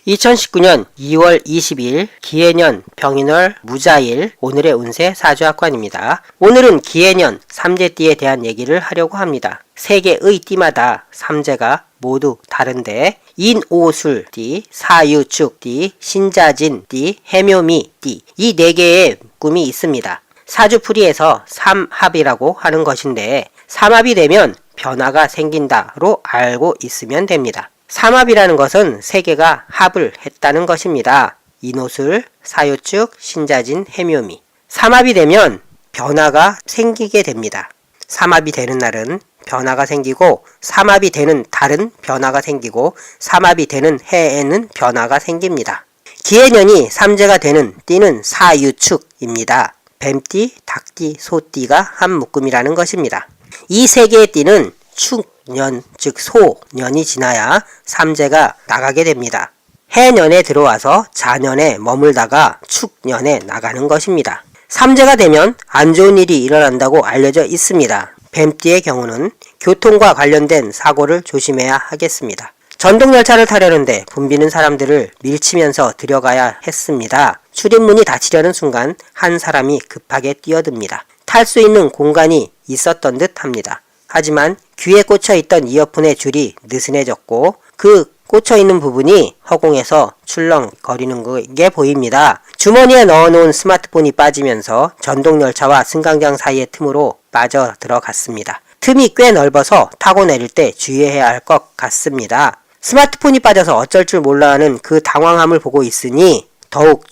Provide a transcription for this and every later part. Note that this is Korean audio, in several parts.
2019년 2월 20일 기해년 병인월 무자일 오늘의 운세 사주학관입니다. 오늘은 기해년 삼재띠에 대한 얘기를 하려고 합니다. 세 개의 띠마다 삼재가 모두 다른데 인오술띠, 사유축띠, 신자진띠, 해묘미띠 이 네 개의 꿈이 있습니다. 사주풀이에서 삼합이라고 하는 것인데 삼합이 되면 변화가 생긴다로 알고 있으면 됩니다. 삼합이라는 것은 세 개가 합을 했다는 것입니다. 인오술, 사유축, 신자진, 해묘미. 삼합이 되면 변화가 생기게 됩니다. 삼합이 되는 날은 변화가 생기고 삼합이 되는 달은 변화가 생기고 삼합이 되는 해에는 변화가 생깁니다. 기해년이 삼재가 되는 띠는 사유축입니다. 뱀띠, 닭띠, 소띠가 한 묶음이라는 것입니다. 이 세 개의 띠는 축년, 즉 소년이 지나야 삼재가 나가게 됩니다. 해년에 들어와서 자년에 머물다가 축년에 나가는 것입니다. 삼재가 되면 안 좋은 일이 일어난다고 알려져 있습니다. 뱀띠의 경우는 교통과 관련된 사고를 조심해야 하겠습니다. 전동열차를 타려는데 붐비는 사람들을 밀치면서 들어가야 했습니다. 출입문이 닫히려는 순간 한 사람이 급하게 뛰어듭니다. 탈 수 있는 공간이 있었던 듯 합니다. 하지만 귀에 꽂혀있던 이어폰의 줄이 느슨해졌고 그 꽂혀있는 부분이 허공에서 출렁거리는 게 보입니다. 주머니에 넣어놓은 스마트폰이 빠지면서 전동열차와 승강장 사이의 틈으로 빠져 들어갔습니다. 틈이 꽤 넓어서 타고 내릴 때 주의해야 할 것 같습니다. 스마트폰이 빠져서 어쩔 줄 몰라 하는 그 당황함을 보고 있으니 더욱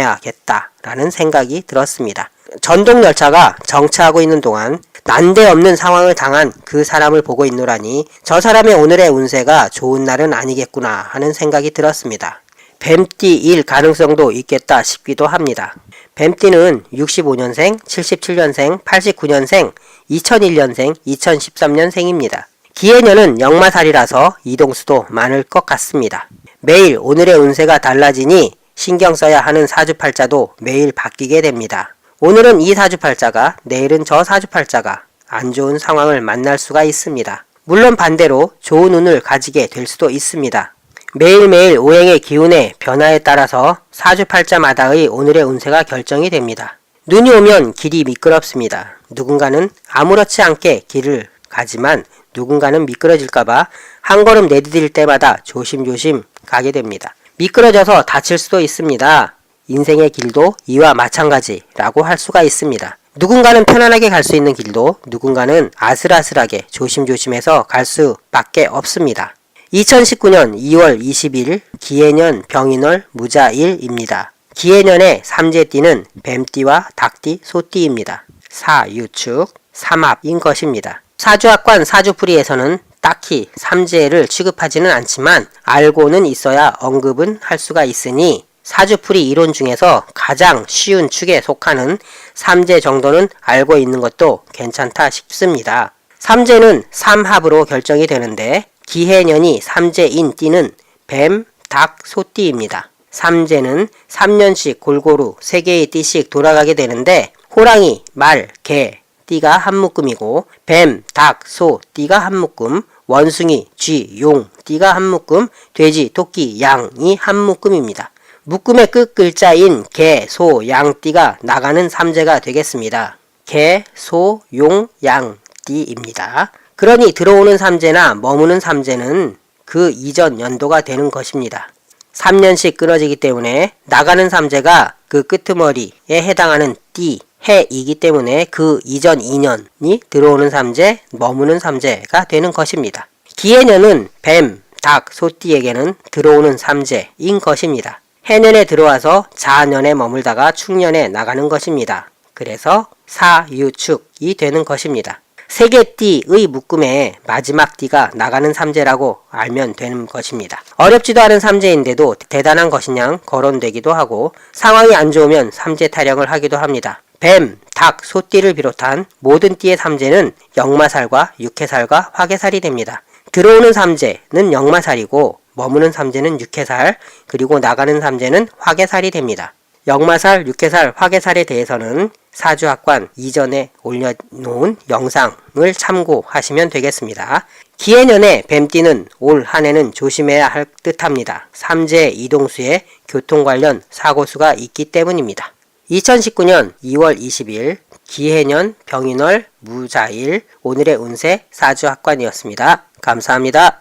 조심해야겠다라는 생각이 들었습니다. 전동열차가 정차하고 있는 동안 난데없는 상황을 당한 그 사람을 보고 있노라니 저 사람의 오늘의 운세가 좋은 날은 아니겠구나 하는 생각이 들었습니다. 뱀띠일 가능성도 있겠다 싶기도 합니다. 뱀띠는 65년생, 77년생, 89년생, 2001년생, 2013년생입니다. 기해년은 역마살이라서 이동수도 많을 것 같습니다. 매일 오늘의 운세가 달라지니 신경 써야 하는 사주팔자도 매일 바뀌게 됩니다. 오늘은 이 사주팔자가 내일은 저 사주팔자가 안 좋은 상황을 만날 수가 있습니다. 물론 반대로 좋은 운을 가지게 될 수도 있습니다. 매일매일 오행의 기운의 변화에 따라서 사주팔자마다의 오늘의 운세가 결정이 됩니다. 눈이 오면 길이 미끄럽습니다. 누군가는 아무렇지 않게 길을 가지만 누군가는 미끄러질까봐 한 걸음 내디딜 때마다 조심조심 가게 됩니다. 미끄러져서 다칠 수도 있습니다. 인생의 길도 이와 마찬가지라고 할 수가 있습니다. 누군가는 편안하게 갈 수 있는 길도 누군가는 아슬아슬하게 조심조심해서 갈 수밖에 없습니다. 2019년 2월 20일 기해년 병인월 무자일입니다. 기해년의 삼재띠는 뱀띠와 닭띠, 소띠입니다. 사유축, 삼합인 것입니다. 사주학관 사주풀이에서는 딱히 삼재를 취급하지는 않지만 알고는 있어야 언급은 할 수가 있으니 사주풀이 이론 중에서 가장 쉬운 축에 속하는 삼재 정도는 알고 있는 것도 괜찮다 싶습니다. 삼재는 삼합으로 결정이 되는데 기해년이 삼재인 띠는 뱀, 닭, 소띠입니다. 삼재는 3년씩 골고루 3개의 띠씩 돌아가게 되는데 호랑이, 말, 개, 띠가 한 묶음이고 뱀, 닭, 소, 띠가 한 묶음, 원숭이, 쥐, 용, 띠가 한 묶음, 돼지, 토끼, 양이 한 묶음입니다. 묶음의 끝 글자인 개, 소, 양, 띠가 나가는 삼재가 되겠습니다. 개, 소, 용, 양, 띠입니다. 그러니 들어오는 삼재나 머무는 삼재는 그 이전 연도가 되는 것입니다. 3년씩 끊어지기 때문에 나가는 삼재가 그 끄트머리에 해당하는 띠, 해이기 때문에 그 이전 2년이 들어오는 삼재, 머무는 삼재가 되는 것입니다. 기해년은 뱀, 닭, 소띠에게는 들어오는 삼재인 것입니다. 해년에 들어와서 자년에 머물다가 축년에 나가는 것입니다. 그래서 사유축이 되는 것입니다. 세 개 띠의 묶음에 마지막 띠가 나가는 삼재라고 알면 되는 것입니다. 어렵지도 않은 삼재인데도 대단한 것이냥 거론되기도 하고 상황이 안 좋으면 삼재 타령을 하기도 합니다. 뱀, 닭, 소띠를 비롯한 모든 띠의 삼재는 역마살과 육해살과 화개살이 됩니다. 들어오는 삼재는 역마살이고 머무는 삼재는 육해살, 그리고 나가는 삼재는 화개살이 됩니다. 역마살, 육해살, 화개살에 대해서는 사주학관 이전에 올려놓은 영상을 참고하시면 되겠습니다. 기해년의 뱀띠는 올 한해는 조심해야 할 듯합니다. 삼재 이동수의 교통 관련 사고수가 있기 때문입니다. 2019년 2월 20일 기해년 병인월 무자일 오늘의 운세 사주학관이었습니다. 감사합니다.